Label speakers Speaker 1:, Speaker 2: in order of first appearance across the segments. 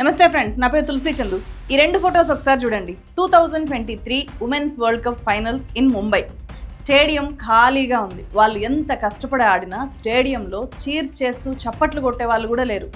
Speaker 1: నమస్తే ఫ్రెండ్స్, నా పేరు తులసి చందు. ఈ రెండు ఫొటోస్ ఒకసారి చూడండి. 2023 women's world cup finals in Mumbai. Stadium ఖాళీగా ఉంది. వాళ్ళు ఎంత కష్టపడి ఆడినా స్టేడియంలో చీర్స్ చేస్తూ చప్పట్లు కొట్టే వాళ్ళు కూడా లేరు.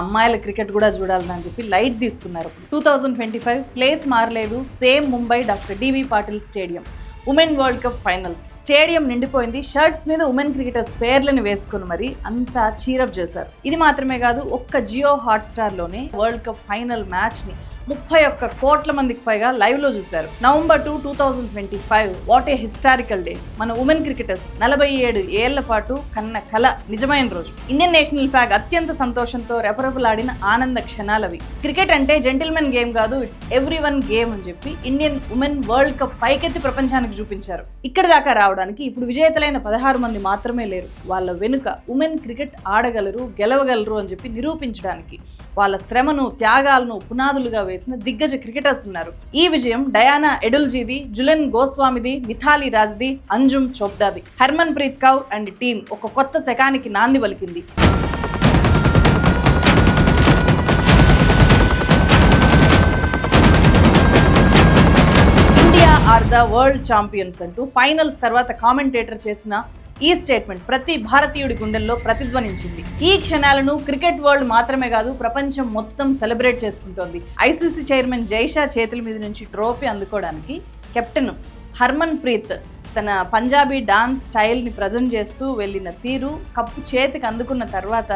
Speaker 1: అమ్మాయిల క్రికెట్ కూడా చూడాలని చెప్పి లైట్ తీసుకున్నారు. 2025 ప్లేస్ మారలేదు, same Mumbai doctor DY Patil stadium. Women world cup finals stadium నిండిపోయింది. షర్ట్స్ మీద ఉమెన్ క్రికెటర్స్ పేర్లను వేసుకుని మరి అంతా చీరప్ చేశారు. ఇది మాత్రమే కాదు, ఒక్క జియో హాట్స్టార్లోనే వరల్డ్ కప్ ఫైనల్ మ్యాచ్ని 31 కోట్ల మందికి పైగా లైవ్లో చూశారు. November 2, 2025 what a historical day. మన ఉమెన్ క్రికెటర్స్ 47 ఏళ్ల పాటు కన్న కల నిజమైన రోజు. ఇండియన్ నేషనల్ ఫ్లాగ్ అత్యంత సంతోషంతో రెపరెపలాడిన ఆనంద క్షణాలవి. క్రికెట్ అంటే జెంటిల్మెన్ గేమ్ కాదు, ఇట్స్ ఎవ్రీవన్ గేమ్ అని చెప్పి ఇండియన్ ఉమెన్ వరల్డ్ కప్ పైకెత్తి ప్రపంచానికి చూపించారు. ఇక్కడి దాకా రావడానికి ఇప్పుడు విజేతలైన 16 మంది మాత్రమే లేరు. వాళ్ళ వెనుక ఉమెన్ క్రికెట్ ఆడగలరు, గెలవగలరు అని చెప్పి నిరూపించడానికి వాళ్ళ శ్రమను, త్యాగాలను పునాదులుగా వేసిన దిగ్గజ క్రికెటర్స్ ఉన్నారు. ఈ విజయం డయానా ఎడుల్జీది, జులెన్ గోస్వామిది, మిథాలీ రాజ్ది, అంజుమ్ చోప్డాది. Harmanpreet Kaur and team ఒక కొత్త శకానికి నాంది పలికింది. India are the world champions అంటూ ఫైనల్స్ తర్వాత కామెంటేటర్ చేసిన ఈ స్టేట్మెంట్ ప్రతి భారతీయుడి గుండెల్లో ప్రతిధ్వనించింది. ఈ క్షణాలను క్రికెట్ వరల్డ్ మాత్రమే కాదు, ప్రపంచం మొత్తం సెలబ్రేట్ చేసుకుంటోంది. ఐసీసీ చైర్మన్ జైషా చేతుల మీద నుంచి ట్రోఫీ అందుకోవడానికి కెప్టెన్ హర్మన్ ప్రీత్ తన పంజాబీ డాన్స్ స్టైల్ని ప్రజెంట్ చేస్తూ వెళ్ళిన తీరు, కప్పు చేతికి అందుకున్న తర్వాత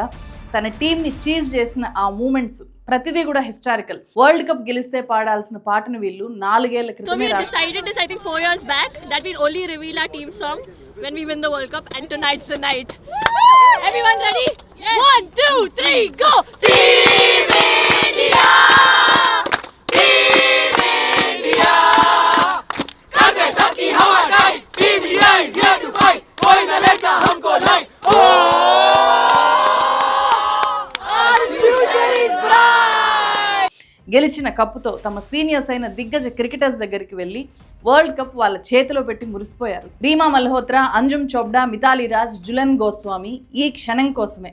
Speaker 1: తన టీంని చీజ్ చేసిన ఆ మూమెంట్స్ ప్రతిదీ కూడా హిస్టారికల్. వరల్డ్ కప్ గెలిస్తే పాడాల్సిన పాటను వీళ్ళు 4 ఏళ్ల క్రితమే
Speaker 2: when we win the World Cup, and tonight's the night. Everyone ready? Yes. 1, 2, 3, go! Team India! Team India! Karte sabki hawa tight. Team India is here to fight. Koi na leta humko light. Oh! Our future is bright.
Speaker 1: గెలిచిన కప్పుతో తమ seniors అయిన దిగ్గజ cricketers దగ్గరికి వెళ్ళి world cup వాళ్ళ చేతిలో పెట్టి మురిసిపోయారు. రీమా మల్హోత్రా, అంజుమ్ చోప్డా, మిథాలీ రాజ్, జులెన్ గోస్వామి ఈ క్షణం కోసమే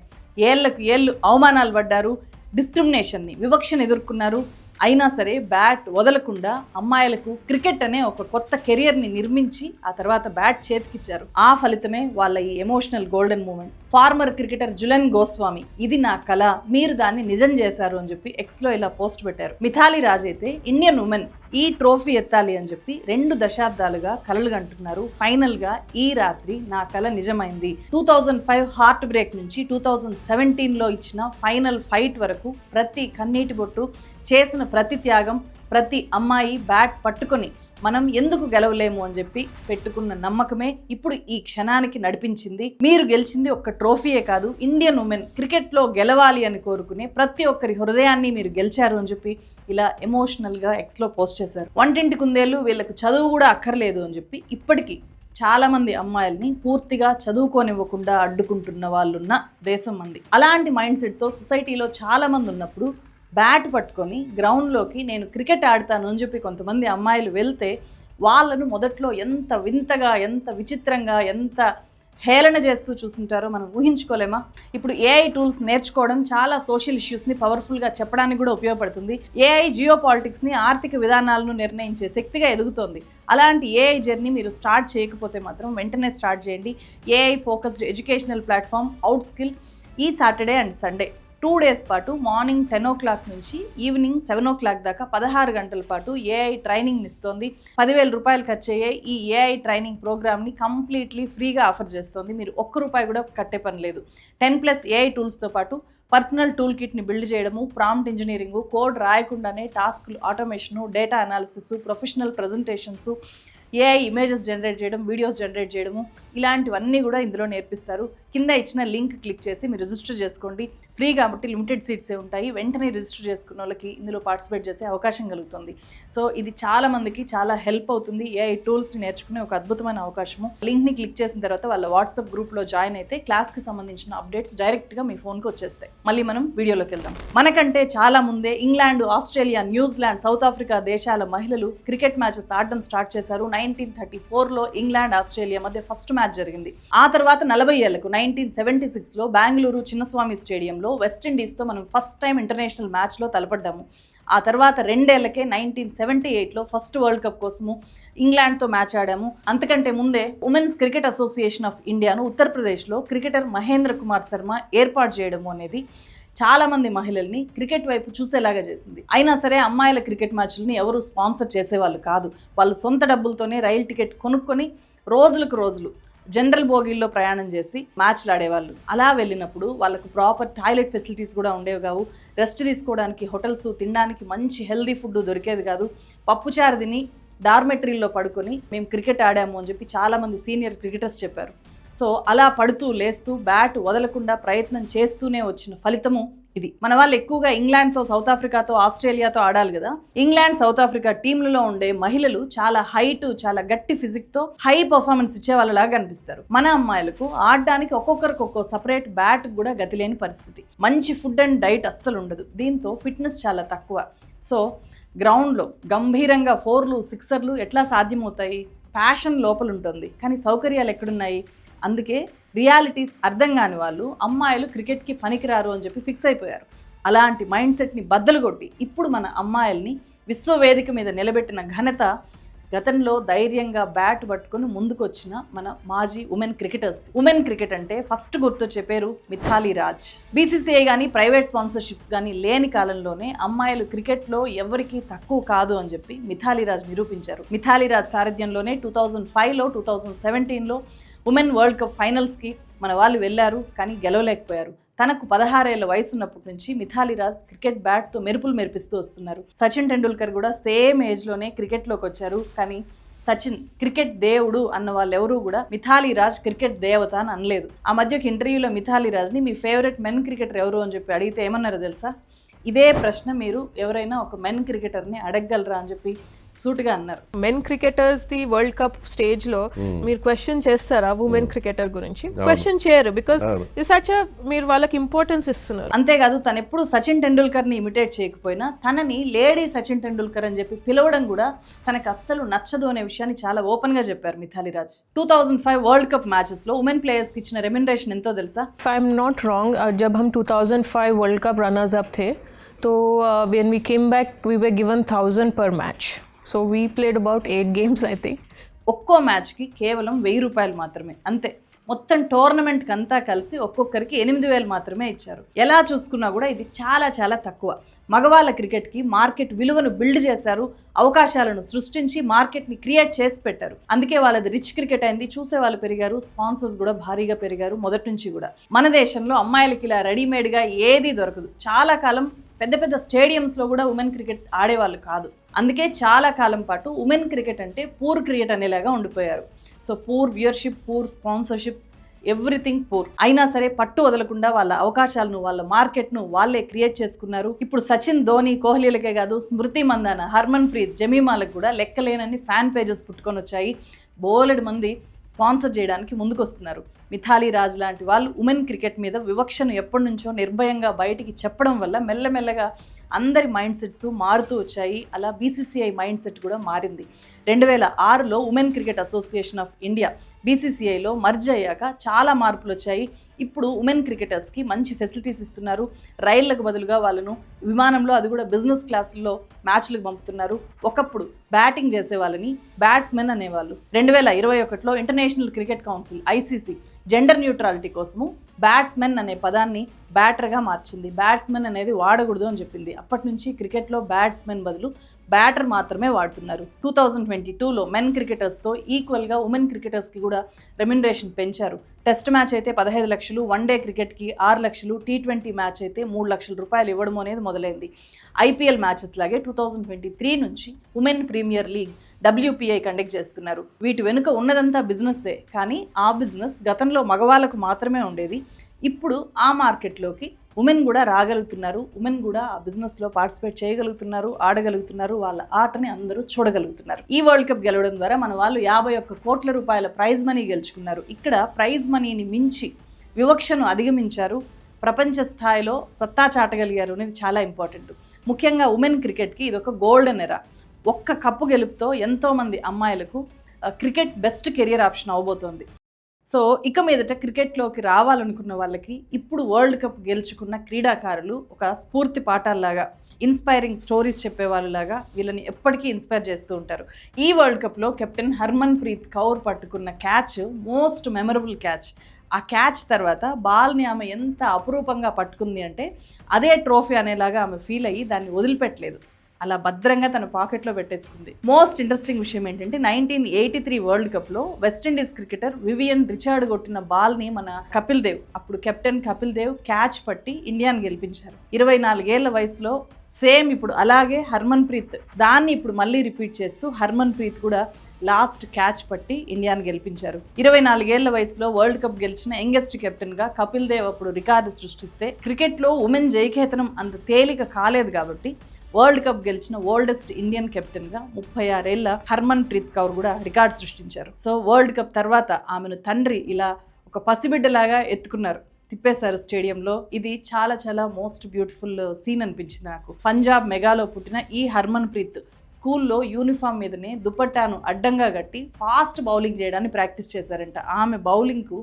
Speaker 1: ఏళ్లకు ఏళ్ళు అవమానాలు పడ్డారు, డిస్క్రిమినేషన్ని, వివక్షను ఎదుర్కొన్నారు. అయినా సరే బ్యాట్ వదలకుండా అమ్మాయిలకు క్రికెట్ అనే ఒక కొత్త కెరియర్ని నిర్మించి ఆ తర్వాత బ్యాట్ చేతికిచ్చారు. ఆ ఫలితమే వాళ్ళ ఈ emotional golden moments. Former cricketer Jhulan Goswami, ఇది నా కళ, మీరు దాన్ని నిజం చేశారు అని చెప్పి ఎక్స్లో ఇలా పోస్ట్ పెట్టారు. మిథాలీ రాజ్ అయితే ఇండియన్ ఉమెన్ ఈ ట్రోఫీ ఎత్తాలి అని చెప్పి 2 దశాబ్దాలుగా కలలు కంటున్నారు. ఫైనల్గా ఈ రాత్రి నా కళ నిజమైంది. 2005 హార్ట్ బ్రేక్ నుంచి 2017లో ఇచ్చిన ఫైనల్ ఫైట్ వరకు ప్రతి కన్నీటి బొట్టు, చేసిన ప్రతి త్యాగం, ప్రతి అమ్మాయి బ్యాట్ పట్టుకొని మనం ఎందుకు గెలవలేము అని చెప్పి పెట్టుకున్న నమ్మకమే ఇప్పుడు ఈ క్షణానికి నడిపించింది. మీరు గెలిచింది ఒక్క ట్రోఫీయే కాదు, ఇండియన్ ఉమెన్ క్రికెట్లో గెలవాలి అని కోరుకునే ప్రతి ఒక్కరి హృదయాన్ని మీరు గెలిచారు అని చెప్పి ఇలా ఎమోషనల్గా ఎక్స్లో పోస్ట్ చేశారు. 120 కుందేళ్ళు, వీళ్ళకు చదువు కూడా అక్కర్లేదు అని చెప్పి ఇప్పటికీ చాలామంది అమ్మాయిల్ని పూర్తిగా చదువుకోనివ్వకుండా అడ్డుకుంటున్న వాళ్ళున్న దేశం మంది. అలాంటి మైండ్ సెట్తో సొసైటీలో చాలామంది ఉన్నప్పుడు బ్యాట్ పట్టుకొని గ్రౌండ్లోకి నేను క్రికెట్ ఆడతాను అని చెప్పి కొంతమంది అమ్మాయిలు వెళ్తే వాళ్ళను మొదట్లో ఎంత వింతగా, ఎంత విచిత్రంగా, ఎంత హేళన చేస్తూ చూస్తుంటారో మనం ఊహించుకోలేమా? ఇప్పుడు ఏఐ టూల్స్ నేర్చుకోవడం చాలా సోషల్ ఇష్యూస్ని పవర్ఫుల్గా చెప్పడానికి కూడా ఉపయోగపడుతుంది. ఏఐ జియో పాలిటిక్స్ని, ఆర్థిక విధానాలను నిర్ణయించే శక్తిగా ఎదుగుతోంది. అలాంటి ఏఐ జర్నీ మీరు స్టార్ట్ చేయకపోతే మాత్రం వెంటనే స్టార్ట్ చేయండి. AI focused educational platform out skill ఈ సాటర్డే అండ్ సండే 2 days పాటు మార్నింగ్ 10 o'clock నుంచి ఈవినింగ్ 7 o'clock దాకా 16 గంటల పాటు ఏఐ ట్రైనింగ్ని ఇస్తోంది. 10,000 రూపాయలు ఖర్చు అయ్యే ఈ ఏఐ ట్రైనింగ్ ప్రోగ్రామ్ని కంప్లీట్లీ ఫ్రీగా ఆఫర్ చేస్తోంది. మీరు ₹1 కూడా కట్టే పని లేదు. 10+ ఏఐ టూల్స్తో పాటు పర్సనల్ టూల్ కిట్ని బిల్డ్ చేయడము, ప్రాంప్ట్ ఇంజనీరింగు, కోడ్ రాయకుండానే టాస్క్లు automation, data analysis, professional presentations, AI images generate చేయడం, వీడియోస్ జనరేట్ చేయడము, ఇలాంటివన్నీ కూడా ఇందులో నేర్పిస్తారు. కింద ఇచ్చిన లింక్ క్లిక్ చేసి మీరు రిజిస్టర్ చేసుకోండి. ఫ్రీ కాబట్టి లిమిటెడ్ సీట్సే ఉంటాయి. వెంటనే రిజిస్టర్ చేసుకున్న వాళ్ళకి ఇందులో పార్టిసిపేట్ చేసే అవకాశం కలుగుతుంది. సో ఇది చాలా మందికి చాలా హెల్ప్ అవుతుంది. ఏఐ టూల్స్ని నేర్చుకునే ఒక అద్భుతమైన అవకాశము. లింక్ని క్లిక్ చేసిన తర్వాత వాళ్ళ వాట్సాప్ గ్రూప్లో జాయిన్ అయితే క్లాస్కి సంబంధించిన అప్డేట్స్ డైరెక్ట్గా మీ ఫోన్కి వచ్చేస్తాయి. మళ్ళీ మనం వీడియోలోకి వెళ్దాం. మనకంటే చాలా ముందే England, Australia, New Zealand, south Africa దేశాల మహిళలు క్రికెట్ మ్యాచెస్ ఆడడం స్టార్ట్ చేశారు. 1934లో ఇంగ్లాండ్, ఆస్ట్రేలియా మధ్య ఫస్ట్ మ్యాచ్ జరిగింది. ఆ తర్వాత 40 ఏళ్లకు 1976లో బెంగళూరు చిన్నస్వామి స్టేడియంలో 2000లో వెస్టిండీస్తో మనం ఫస్ట్ టైం ఇంటర్నేషనల్ మ్యాచ్లో తలపడ్డాము. ఆ తర్వాత 2 ఏళ్లకే 1978లో ఫస్ట్ వరల్డ్ కప్ కోసము ఇంగ్లాండ్తో మ్యాచ్ ఆడాము. అంతకంటే ముందే ఉమెన్స్ క్రికెట్ అసోసియేషన్ ఆఫ్ ఇండియాను ఉత్తరప్రదేశ్లో క్రికెటర్ మహేంద్ర కుమార్ శర్మ ఏర్పాటు చేయడము అనేది చాలామంది మహిళల్ని క్రికెట్ వైపు చూసేలాగా చేసింది. అయినా సరే అమ్మాయిల క్రికెట్ మ్యాచ్లని ఎవరు స్పాన్సర్ చేసేవాళ్ళు కాదు. వాళ్ళు సొంత డబ్బులతోనే రైలు టికెట్ కొనుక్కొని రోజులకు రోజులు జనరల్ బోగీల్లో ప్రయాణం చేసి మ్యాచ్లు ఆడేవాళ్ళు. అలా వెళ్ళినప్పుడు వాళ్ళకు ప్రాపర్ టాయిలెట్ ఫెసిలిటీస్ కూడా ఉండేవి కావు. రెస్ట్ తీసుకోవడానికి హోటల్స్, తినడానికి మంచి హెల్దీ ఫుడ్ దొరికేది కాదు. పప్పుచారు తిని డార్మెటరీల్లో పడుకొని మేము క్రికెట్ ఆడాము అని చెప్పి చాలామంది సీనియర్ క్రికెటర్స్ చెప్పారు. సో అలా పడుతూ లేస్తూ బ్యాట్ వదలకుండా ప్రయత్నం చేస్తూనే వచ్చిన ఫలితము ఇది. మన వాళ్ళు ఎక్కువగా ఇంగ్లాండ్తో, సౌత్ ఆఫ్రికాతో, ఆస్ట్రేలియాతో ఆడాలి కదా. ఇంగ్లాండ్, సౌత్ ఆఫ్రికా టీంలలో ఉండే మహిళలు చాలా హైట్, చాలా గట్టి ఫిజిక్తో హై పర్ఫార్మెన్స్ ఇచ్చే వాళ్ళలాగా కనిపిస్తారు. మన అమ్మాయిలకు ఆడడానికి ఒక్కొక్కరికి ఒక్కో సపరేట్ బ్యాట్ కూడా గతి లేని పరిస్థితి. మంచి ఫుడ్ అండ్ డైట్ అస్సలు ఉండదు. దీంతో ఫిట్నెస్ చాలా తక్కువ. సో గ్రౌండ్లో గంభీరంగా 4లు 6లు ఎట్లా సాధ్యమవుతాయి? ప్యాషన్ లోపల ఉంటుంది, కానీ సౌకర్యాలు ఎక్కడున్నాయి? అందుకే రియాలిటీస్ అర్థం కాని వాళ్ళు అమ్మాయిలు క్రికెట్కి పనికిరారు అని చెప్పి ఫిక్స్ అయిపోయారు. అలాంటి మైండ్ సెట్ని బద్దలు కొట్టి ఇప్పుడు మన అమ్మాయిల్ని విశ్వవేదిక మీద నిలబెట్టిన ఘనత గతంలో ధైర్యంగా బ్యాట్ పట్టుకొని ముందుకొచ్చిన మన మాజీ ఉమెన్ క్రికెటర్స్. ఉమెన్ క్రికెట్ అంటే ఫస్ట్ గుర్తొచ్చే పేరు మిథాలీ రాజ్. బీసీసీఐ కానీ ప్రైవేట్ స్పాన్సర్షిప్స్ కానీ లేని కాలంలోనే అమ్మాయిలు క్రికెట్లో ఎవరికి తక్కువ కాదు అని చెప్పి మిథాలీ రాజ్ నిరూపించారు. మిథాలీ రాజ్ సారథ్యంలోనే 2005లో 2017లో ఉమెన్ వరల్డ్ కప్ ఫైనల్స్కి మన వాళ్ళు వెళ్ళారు, కానీ గెలవలేకపోయారు. తనకు 16 ఏళ్ల వయసు ఉన్నప్పటి నుంచి మిథాలీ రాజ్ క్రికెట్ బ్యాట్తో మెరుపులు మెరిపిస్తూ వస్తున్నారు. సచిన్ టెండూల్కర్ కూడా సేమ్ ఏజ్లోనే క్రికెట్లోకి వచ్చారు, కానీ సచిన్ క్రికెట్ దేవుడు అన్న వాళ్ళు ఎవరూ కూడా మిథాలీ రాజ్ క్రికెట్ దేవత అని అనలేదు. ఆ మధ్య ఒక ఇంటర్వ్యూలో మిథాలీ రాజ్ని మీ ఫేవరెట్ మెన్ క్రికెటర్ ఎవరు అని చెప్పి అడిగితే ఏమన్నారో తెలుసా? ఇదే ప్రశ్న మీరు ఎవరైనా ఒక మెన్ క్రికెటర్ని అడగగలరా అని చెప్పి సూటిగా అన్నారు.
Speaker 3: Men cricketers the world cup stage లో మీరు క్వశ్చన్ చేస్తారా ఉమెన్ క్రికెటర్ గురించి? క్వశ్చన్ చేయరు, బికాస్ మీరు వాళ్ళకి ఇంపార్టెన్స్ ఇస్తున్నారు.
Speaker 1: అంతేకాదు, తను ఎప్పుడు సచిన్ టెండూల్కర్ని ఇమిటేట్ చేయకపోయినా తనని లేడీ సచిన్ టెండూల్కర్ అని చెప్పి పిలవడం కూడా తనకు అస్సలు నచ్చదు అనే విషయాన్ని చాలా ఓపెన్ గా చెప్పారు Mithali Raj. 2005 world cup matches లో ఉమెన్ ప్లేయర్స్ కి ఇచ్చిన రెమ్యునరేషన్ ఎంతో తెలుసా?
Speaker 3: If I'm not wrong, जब हम 2005 वर्ल्ड कप रनर्स अप थे तो when we came back we were given 1000 per match. So we played about 8 games I think.
Speaker 1: ఒక్కో మ్యాచ్కి కేవలం 1000 రూపాయలు మాత్రమే, అంతే. మొత్తం టోర్నమెంట్కి అంతా కలిసి ఒక్కొక్కరికి 8000 మాత్రమే ఇచ్చారు. ఎలా చూసుకున్నా కూడా ఇది చాలా చాలా తక్కువ. మగవాళ్ళ క్రికెట్కి మార్కెట్ విలువను బిల్డ్ చేశారు, అవకాశాలను సృష్టించి మార్కెట్ని క్రియేట్ చేసి పెట్టారు. అందుకే వాళ్ళది రిచ్ క్రికెట్ అయింది, చూసే వాళ్ళు పెరిగారు, స్పాన్సర్స్ కూడా భారీగా పెరిగారు మొదటి నుంచి కూడా. మన దేశంలో అమ్మాయిలకి ఇలా రెడీమేడ్గా ఏదీ దొరకదు. చాలా కాలం పెద్ద పెద్ద స్టేడియంస్లో కూడా ఉమెన్ క్రికెట్ ఆడేవాళ్ళు కాదు. అందుకే చాలా కాలం పాటు ఉమెన్ క్రికెట్ అంటే పూర్ క్రికెట్ అనేలాగా ఉండిపోయారు. So poor viewership, poor sponsorship, everything poor. అయినా సరే పట్టు వదలకుండా వాళ్ళ అవకాశాలను, వాళ్ళ మార్కెట్ను వాళ్ళే క్రియేట్ చేసుకున్నారు. ఇప్పుడు సచిన్, ధోని, కోహ్లీలకే కాదు, స్మృతి మందాన, హర్మన్ ప్రీత్, జమీమాలకు కూడా లెక్కలేనన్ని ఫ్యాన్ పేజెస్ పుట్టుకొని వచ్చాయి. బోలెడు మంది స్పాన్సర్ చేయడానికి ముందుకు వస్తున్నారు. మిథాలీ రాజ్ లాంటి వాళ్ళు ఉమెన్ క్రికెట్ మీద వివక్షను ఎప్పటి నుంచో నిర్భయంగా బయటికి చెప్పడం వల్ల మెల్లమెల్లగా అందరి మైండ్ సెట్స్ మారుతూ వచ్చాయి. అలా బీసీసీఐ మైండ్ సెట్ కూడా మారింది. 2006లో women cricket association of India బీసీసీఐలో మర్జ్ అయ్యాక చాలా మార్పులు వచ్చాయి. ఇప్పుడు ఉమెన్ క్రికెటర్స్కి మంచి ఫెసిలిటీస్ ఇస్తున్నారు. రైళ్లకు బదులుగా వాళ్ళను విమానంలో, అది కూడా బిజినెస్ క్లాసుల్లో మ్యాచ్లకు పంపుతున్నారు. ఒకప్పుడు బ్యాటింగ్ చేసే వాళ్ళని బ్యాట్స్మెన్ అనేవాళ్ళు. 2021లో international cricket council ICC gender neutrality కోసము బ్యాట్స్మెన్ అనే పదాన్ని బ్యాటర్గా మార్చింది. బ్యాట్స్మెన్ అనేది వాడకూడదు అని చెప్పింది. అప్పటి నుంచి క్రికెట్లో బ్యాట్స్మెన్ బదులు బ్యాటర్ మాత్రమే వాడుతున్నారు. 2022లో మెన్ క్రికెటర్స్తో ఈక్వల్గా ఉమెన్ క్రికెటర్స్కి కూడా రెమ్యునరేషన్ పెంచారు. టెస్ట్ మ్యాచ్ అయితే 15 లక్షలు, వన్డే క్రికెట్కి 6 లక్షలు, T20 మ్యాచ్ అయితే 3 లక్షల రూపాయలు ఇవ్వడం అనేది మొదలైంది. ఐపీఎల్ మ్యాచెస్ లాగే 2023 నుంచి women premier league WPI conduct చేస్తున్నారు. వీటి వెనుక ఉన్నదంతా బిజినెస్సే, కానీ ఆ బిజినెస్ గతంలో మగవాళ్ళకు మాత్రమే ఉండేది. ఇప్పుడు ఆ మార్కెట్లోకి ఉమెన్ కూడా రాగలుగుతున్నారు. ఉమెన్ కూడా ఆ బిజినెస్లో పార్టిసిపేట్ చేయగలుగుతున్నారు, ఆడగలుగుతున్నారు, వాళ్ళ ఆటని అందరూ చూడగలుగుతున్నారు. ఈ వరల్డ్ కప్ గెలవడం ద్వారా మన వాళ్ళు 51 కోట్ల రూపాయల ప్రైజ్ మనీ గెలుచుకున్నారు. ఇక్కడ ప్రైజ్ మనీని మించి వివక్షను అధిగమించారు, ప్రపంచ స్థాయిలో సత్తా చాటగలిగారు అనేది చాలా ఇంపార్టెంట్. ముఖ్యంగా ఉమెన్ క్రికెట్కి ఇది ఒక గోల్డెన్ ఎరా. ఒక్క కప్పు గెలుపుతో ఎంతోమంది అమ్మాయిలకు క్రికెట్ బెస్ట్ కెరియర్ ఆప్షన్ అవబోతోంది. సో ఇక మీదట క్రికెట్లోకి రావాలనుకున్న వాళ్ళకి ఇప్పుడు వరల్డ్ కప్ గెలుచుకున్న క్రీడాకారులు ఒక స్ఫూర్తి పాఠాల్లాగా, ఇన్స్పైరింగ్ స్టోరీస్ చెప్పేవాళ్ళలాగా వీళ్ళని ఎప్పటికీ ఇన్స్పైర్ చేస్తూ ఉంటారు. ఈ వరల్డ్ కప్లో కెప్టెన్ హర్మన్ ప్రీత్ కౌర్ పట్టుకున్న క్యాచ్ మోస్ట్ మెమరబుల్ క్యాచ్. ఆ క్యాచ్ తర్వాత బాల్ని ఆమె ఎంత అపురూపంగా పట్టుకుంది అంటే అదే ట్రోఫీ అనేలాగా ఆమె ఫీల్ అయ్యి దాన్ని వదిలిపెట్టలేదు. అలా భద్రంగా తన పాకెట్లో పెట్టేసుకుంది. మోస్ట్ ఇంట్రెస్టింగ్ విషయం ఏంటంటే 1983 వరల్డ్ కప్లో వెస్టిండీస్ క్రికెటర్ వివియన్ రిచర్డ్ కొట్టిన బాల్ని మన కపిల్ దేవ్, అప్పుడు కెప్టెన్ కపిల్ దేవ్ క్యాచ్ పట్టి ఇండియాని గెలిపించారు. 24 ఏళ్ల వయసులో సేమ్ ఇప్పుడు అలాగే హర్మన్ ప్రీత్ దాన్ని ఇప్పుడు మళ్ళీ రిపీట్ చేస్తూ హర్మన్ ప్రీత్ కూడా లాస్ట్ క్యాచ్ పట్టి ఇండియాని గెలిపించారు. 24 ఏళ్ల వయసులో వరల్డ్ కప్ గెలిచిన యంగెస్ట్ కెప్టెన్గా కపిల్ దేవ్ అప్పుడు రికార్డు సృష్టిస్తే క్రికెట్లో ఉమెన్ జయకేతనం అంత తేలిక కాలేదు కాబట్టి వరల్డ్ కప్ గెలిచిన ఓల్డెస్ట్ ఇండియన్ కెప్టెన్గా 36 ఏళ్ల హర్మన్ ప్రీత్ కౌర్ కూడా రికార్డు సృష్టించారు. సో వరల్డ్ కప్ తర్వాత ఆమెను తండ్రి ఇలా ఒక పసిబిడ్డలాగా ఎత్తుకున్నారు, తిప్పేశారు స్టేడియంలో. ఇది చాలా చాలా మోస్ట్ బ్యూటిఫుల్ సీన్ అనిపించింది నాకు. పంజాబ్ మెగాలో పుట్టిన ఈ హర్మన్ ప్రీత్ స్కూల్లో యూనిఫామ్ మీదనే దుపట్టాను అడ్డంగా కట్టి ఫాస్ట్ బౌలింగ్ చేయడానికి ప్రాక్టీస్ చేశారంట. ఆమె బౌలింగ్కు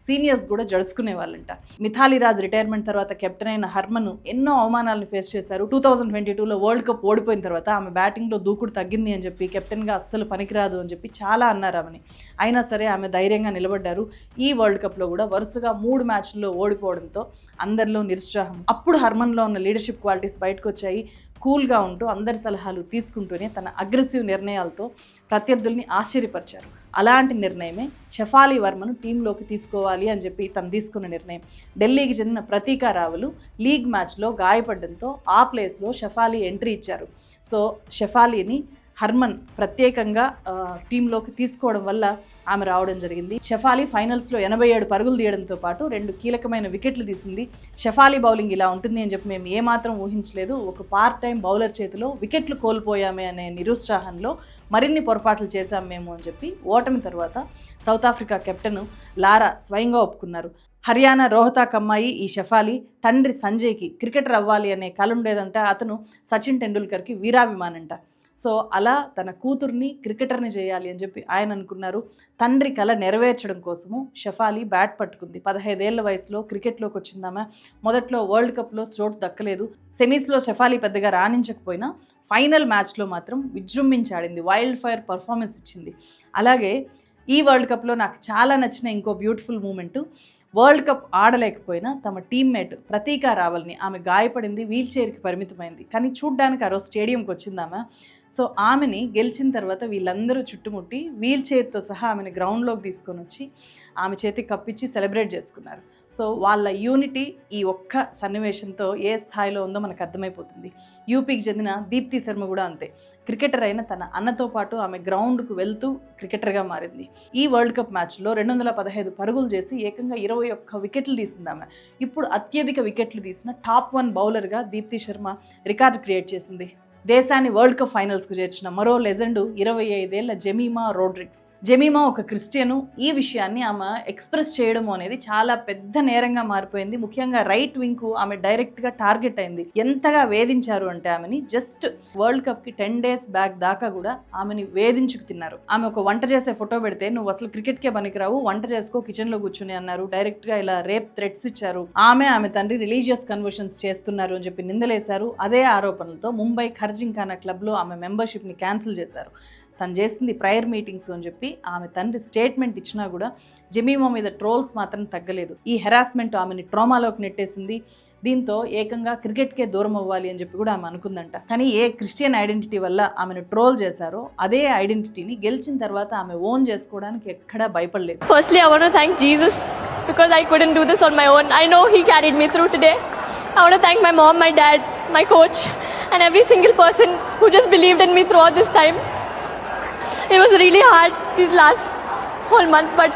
Speaker 1: సీనియర్స్ కూడా జడుచుకునే వాళ్ళంట. మిథాలీ రాజ్ రిటైర్మెంట్ తర్వాత కెప్టెన్ అయిన హర్మన్ ఎన్నో అవమానాలను ఫేస్ చేశారు. 2022లో వరల్డ్ కప్ ఓడిపోయిన తర్వాత ఆమె బ్యాటింగ్లో దూకుడు తగ్గింది అని చెప్పి, కెప్టెన్గా అస్సలు పనికిరాదు అని చెప్పి చాలా అన్నారు ఆమెని. అయినా సరే ఆమె ధైర్యంగా నిలబడ్డారు. ఈ వరల్డ్ కప్లో కూడా వరుసగా 3 మ్యాచ్ల్లో ఓడిపోవడంతో అందరిలో నిరుత్సాహం. అప్పుడు హర్మన్లో ఉన్న లీడర్షిప్ క్వాలిటీస్ బయటకు వచ్చాయి. కూల్గా ఉంటూ అందరి సలహాలు తీసుకుంటూనే తన అగ్రెసివ్ నిర్ణయాలతో ప్రత్యర్థుల్ని ఆశ్చర్యపరిచారు. అలాంటి నిర్ణయమే షఫాలి వర్మను టీంలోకి తీసుకోవాలి అని చెప్పి తను తీసుకున్న నిర్ణయం. ఢిల్లీకి చెందిన ప్రతీకా రావులు లీగ్ మ్యాచ్లో గాయపడడంతో ఆ ప్లేస్లో షఫాలి ఎంట్రీ ఇచ్చారు. సో షఫాలీని హర్మన్ ప్రత్యేకంగా టీంలోకి తీసుకోవడం వల్ల ఆమె రావడం జరిగింది. షఫాలి ఫైనల్స్లో 87 పరుగులు తీయడంతో పాటు 2 కీలకమైన వికెట్లు తీసింది. షఫాలి బౌలింగ్ ఇలా ఉంటుంది అని చెప్పి మేము ఏమాత్రం ఊహించలేదు. ఒక పార్ట్ టైం బౌలర్ చేతిలో వికెట్లు కోల్పోయామే అనే నిరుత్సాహంలో మరిన్ని పొరపాట్లు చేశాం మేము అని చెప్పి ఓటమి తర్వాత సౌత్ ఆఫ్రికా కెప్టెన్ లారా స్వయంగా ఒప్పుకున్నారు. హర్యానా రోహతాక్ అమ్మాయి ఈ షఫాలి తండ్రి సంజయ్కి క్రికెటర్ అవ్వాలి అనే కల ఉండేదంట. అతను సచిన్ టెండూల్కర్కి వీరాభిమానంట. సో అలా తన కూతుర్ని క్రికెటర్ని చేయాలి అని చెప్పి ఆయన అనుకున్నారు. తండ్రి కల నెరవేర్చడం కోసము షఫాలి బ్యాట్ పట్టుకుంది. 15 ఏళ్ల వయసులో క్రికెట్లోకి వచ్చిందామా. మొదట్లో వరల్డ్ కప్లో చోటు దక్కలేదు. సెమీస్లో షఫాలి పెద్దగా రాణించకపోయినా ఫైనల్ మ్యాచ్లో మాత్రం విజృంభించాడింది, వైల్డ్ ఫైర్ పర్ఫార్మెన్స్ ఇచ్చింది. అలాగే ఈ వరల్డ్ కప్లో నాకు చాలా నచ్చిన ఇంకో బ్యూటిఫుల్ మూమెంటు, వరల్డ్ కప్ ఆడలేకపోయినా తమ టీమ్మేట్ ప్రతీకా రావల్ని, ఆమె గాయపడింది, వీల్ చైర్కి పరిమితమైంది, కానీ చూడ్డానికి ఆ రోజు స్టేడియంకి వచ్చిందామా. సో ఆమెని గెలిచిన తర్వాత వీళ్ళందరూ చుట్టుముట్టి వీల్ చైర్తో సహా ఆమెను గ్రౌండ్లోకి తీసుకొని వచ్చి ఆమె చేతికి కప్పిచ్చి సెలబ్రేట్ చేసుకున్నారు. సో వాళ్ళ యూనిటీ ఈ ఒక్క సన్నివేశంతో ఏ స్థాయిలో ఉందో మనకు అర్థమైపోతుంది. యూపీకి చెందిన దీప్తి శర్మ కూడా అంతే. క్రికెటర్ అయిన తన అన్నతో పాటు ఆమె గ్రౌండ్కు వెళ్తూ క్రికెటర్గా మారింది. ఈ వరల్డ్ కప్ మ్యాచ్లో 215 పరుగులు చేసి ఏకంగా 21 వికెట్లు తీసింది ఆమె. ఇప్పుడు అత్యధిక వికెట్లు తీసిన టాప్ 1 బౌలర్గా దీప్తి శర్మ రికార్డు క్రియేట్ చేసింది. దేశాన్ని వరల్డ్ కప్ ఫైనల్స్కు చేర్చిన మరో లెజెండు 25 ఏళ్ల జెమీమా రోడ్రిగ్స్. జెమీమా ఒక క్రిస్టియను. ఈ విషయాన్ని ఆమె ఎక్స్ప్రెస్ చేయడం అనేది చాలా పెద్ద నేరంగా మారిపోయింది. ముఖ్యంగా రైట్ వింగ్కు ఆమె డైరెక్ట్గా టార్గెట్ అయింది. ఎంతగా వేధించారు అంటే ఆమెని జస్ట్ వరల్డ్ కప్కి 10 డేస్ బ్యాక్ దాకా కూడా ఆమెని వేధించుకు తిన్నారు. ఆమె ఒక వంట చేసే ఫోటో పెడితే నువ్వు అసలు క్రికెట్కే పనికిరావు, వంట చేసుకో, కిచెన్లో కూర్చుని అన్నారు. డైరెక్ట్గా ఇలా రేప్ థ్రెట్స్ ఇచ్చారు. ఆమె తండ్రి రిలీజియస్ కన్వర్షన్స్ చేస్తున్నారు అని చెప్పి నిందలేశారు. అదే ఆరోపణలతో ముంబై ఖర్జింఖానా క్లబ్లో ఆమె మెంబర్షిప్ని క్యాన్సిల్ చేశారు. తను చేసింది ప్రేయర్ మీటింగ్స్ అని చెప్పి ఆమె తండ్రి స్టేట్మెంట్ ఇచ్చినా కూడా జెమీమా మీద ట్రోల్స్ మాత్రం తగ్గలేదు. ఈ హెరాస్మెంట్ ఆమెని ట్రామాలోకి నెట్టేసింది. దీంతో ఏకంగా క్రికెట్కే దూరం అవ్వాలి అని చెప్పి కూడా ఆమె అనుకుందంట. కానీ ఏ క్రిస్టియన్ ఐడెంటిటీ వల్ల ఆమెను ట్రోల్ చేశారో అదే ఐడెంటిటీని గెలిచిన తర్వాత ఆమె ఓన్ చేసుకోవడానికి ఎక్కడా భయపడలేదు.
Speaker 2: Firstly, I want to thank Jesus because I couldn't do this on my own. I know He carried me through today. I want to thank my mom, my dad, my coach, and every single person who just believed in me throughout this time. It was really hard these last whole month, but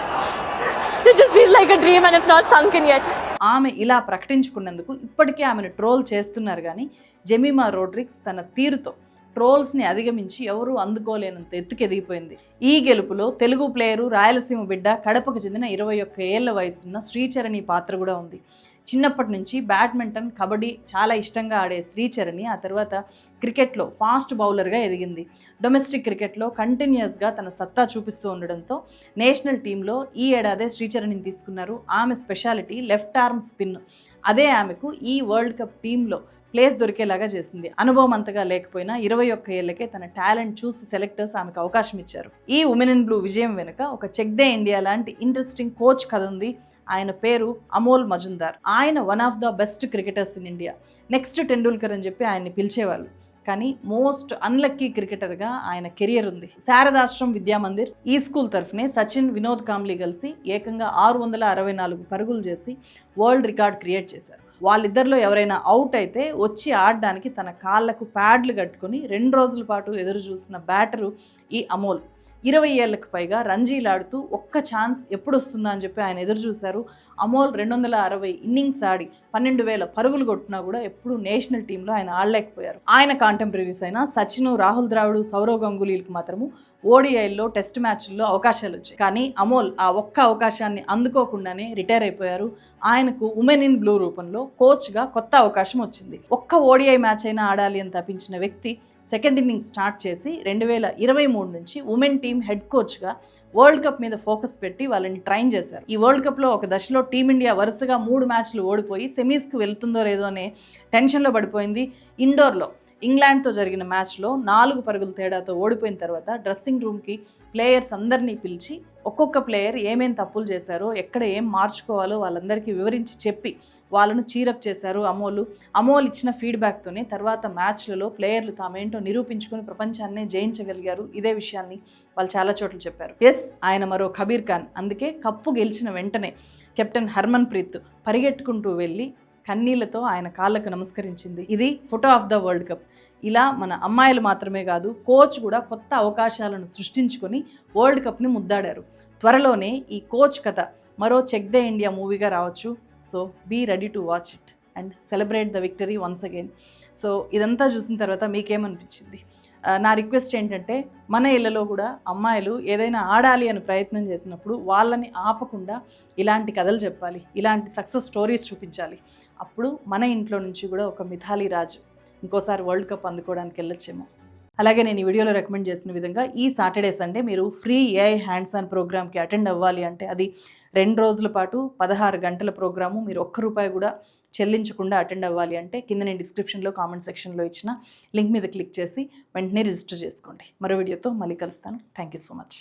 Speaker 2: it just feels like a dream and it's not sunk in yet.
Speaker 1: ఆమె ఇలా ప్రకటించుకున్నందుకు ఇప్పటికే ఆమెను troll చేస్తున్నారు. కానీ Jemima Rodrigues తన తీరుతో ట్రోల్స్ని అధిగమించి ఎవరూ అందుకోలేనంత ఎత్తుకెదిగిపోయింది. ఈ గెలుపులో తెలుగు ప్లేయరు, రాయలసీమ బిడ్డ, కడపకు చెందిన 21 ఏళ్ల వయసున్న శ్రీచరణి పాత్ర కూడా ఉంది. చిన్నప్పటి నుంచి బ్యాడ్మింటన్, కబడ్డీ చాలా ఇష్టంగా ఆడే శ్రీచరణి ఆ తర్వాత క్రికెట్లో ఫాస్ట్ బౌలర్గా ఎదిగింది. డొమెస్టిక్ క్రికెట్లో కంటిన్యూస్గా తన సత్తా చూపిస్తూ ఉండడంతో నేషనల్ టీంలో ఈ ఏడాదే శ్రీచరణిని తీసుకున్నారు. ఆమె స్పెషాలిటీ లెఫ్ట్ ఆర్మ్ స్పిన్. అదే ఆమెకు ఈ వరల్డ్ కప్ టీంలో ప్లేస్ దొరికేలాగా చేసింది. అనుభవం అంతగా లేకపోయినా 21 ఏళ్లకే తన టాలెంట్ చూసి సెలెక్టర్స్ ఆమెకు అవకాశం ఇచ్చారు. ఈ ఉమెన్ ఇన్ బ్లూ విజయం వెనుక ఒక చెక్ దే ఇండియా లాంటి ఇంట్రెస్టింగ్ కోచ్ కథ ఉంది. ఆయన పేరు అమోల్ మజుందార్. ఆయన one of the best cricketers in India. Next Tendulkar అని చెప్పి ఆయన్ని పిలిచేవాళ్ళు. కానీ మోస్ట్ అన్లక్కీ క్రికెటర్గా ఆయన కెరియర్ ఉంది. శారదాశ్రమ్ విద్యామందిర్ ఈ స్కూల్ తరఫునే సచిన్, వినోద్ కాంబ్లీ కలిసి ఏకంగా 664 పరుగులు చేసి వరల్డ్ రికార్డ్ క్రియేట్ చేశారు. వాళ్ళిద్దరిలో ఎవరైనా అవుట్ అయితే వచ్చి ఆడడానికి తన కాళ్లకు ప్యాడ్లు కట్టుకుని 2 రోజుల పాటు ఎదురు చూసిన బ్యాటరు ఈ అమోల్. 20 ఏళ్లకు పైగా రంజీలాడుతూ ఒక్క ఛాన్స్ ఎప్పుడు వస్తుందా అని చెప్పి ఆయన ఎదురు చూశారు. అమోల్ 260 ఇన్నింగ్స్ ఆడి 12,000 పరుగులు కొట్టినా కూడా ఎప్పుడూ నేషనల్ టీంలో ఆయన ఆడలేకపోయారు. ఆయన కాంటెంపరీస్ అయిన సచిన్, రాహుల్ ద్రావిడ్, సౌరవ్ గంగూలీలకు మాత్రము ఓడిఐల్లో టెస్ట్ మ్యాచ్ల్లో అవకాశాలు వచ్చాయి. కానీ అమోల్ ఆ ఒక్క అవకాశాన్ని అందుకోకుండానే రిటైర్ అయిపోయారు. ఆయనకు ఉమెన్ ఇన్ బ్లూ రూపంలో కోచ్గా కొత్త అవకాశం వచ్చింది. ఒక్క ఓడిఐ మ్యాచ్ అయినా ఆడాలి అని తప్పించిన వ్యక్తి సెకండ్ ఇన్నింగ్స్ స్టార్ట్ చేసి 2023 నుంచి ఉమెన్ టీం హెడ్ కోచ్గా వరల్డ్ కప్ మీద ఫోకస్ పెట్టి వాళ్ళని ట్రైన్ చేశారు. ఈ వరల్డ్ కప్లో ఒక దశలో టీమిండియా వరుసగా 3 మ్యాచ్లు ఓడిపోయి సెమీస్కి వెళ్తుందో లేదో అనే టెన్షన్లో పడిపోయింది. ఇండోర్లో ఇంగ్లాండ్తో జరిగిన మ్యాచ్లో 4 పరుగుల తేడాతో ఓడిపోయిన తర్వాత డ్రెస్సింగ్ రూమ్కి ప్లేయర్స్ అందరినీ పిలిచి ఒక్కొక్క ప్లేయర్ ఏమేం తప్పులు చేశారో, ఎక్కడ ఏం మార్చుకోవాలో వాళ్ళందరికీ వివరించి చెప్పి వాళ్ళను చీరప్ చేశారు అమోల్ ఇచ్చిన ఫీడ్బ్యాక్తోనే తర్వాత మ్యాచ్లలో ప్లేయర్లు తామేంటో నిరూపించుకొని ప్రపంచాన్నే జయించగలిగారు. ఇదే విషయాన్ని వాళ్ళు చాలా చోట్ల చెప్పారు. ఆయన మరో కబీర్ ఖాన్. అందుకే కప్పు గెలిచిన వెంటనే కెప్టెన్ హర్మన్ ప్రీత్ పరిగెట్టుకుంటూ వెళ్ళి కన్నీళ్లతో ఆయన కాళ్ళకు నమస్కరించింది. ఇది photo of the world cup. ఇలా మన అమ్మాయిలు మాత్రమే కాదు, కోచ్ కూడా కొత్త అవకాశాలను సృష్టించుకొని వరల్డ్ కప్ని ముద్దాడారు. త్వరలోనే ఈ కోచ్ కథ మరో చెక్ దే ఇండియా మూవీగా రావచ్చు. So be ready to watch it and celebrate the victory once again. సో ఇదంతా చూసిన తర్వాత మీకేమనిపించింది? నా రిక్వెస్ట్ ఏంటంటే, మన ఇళ్ళలో కూడా అమ్మాయిలు ఏదైనా ఆడాలి అని ప్రయత్నం చేసినప్పుడు వాళ్ళని ఆపకుండా ఇలాంటి కథలు చెప్పాలి, ఇలాంటి సక్సెస్ స్టోరీస్ చూపించాలి. అప్పుడు మన ఇంట్లో నుంచి కూడా ఒక మిథాలీ రాజ్ ఇంకోసారి వరల్డ్ కప్ అందుకోవడానికి వెళ్ళొచ్చేమో. అలాగే నేను ఈ వీడియోలో రికమెండ్ చేసిన విధంగా ఈ సాటర్డే సండే మీరు ఫ్రీ ఏఐ హ్యాండ్స్ ఆన్ ప్రోగ్రామ్కి అటెండ్ అవ్వాలి అంటే అది 2 రోజుల పాటు 16 గంటల ప్రోగ్రాము. మీరు ₹1 కూడా చెల్లించకుండా అటెండ్ అవ్వాలి అంటే కింద నేను డిస్క్రిప్షన్లో కామెంట్ సెక్షన్లో ఇచ్చిన లింక్ మీద క్లిక్ చేసి వెంటనే రిజిస్టర్ చేసుకోండి. మరో వీడియోతో మళ్ళీ కలుస్తాను. Thank you so much.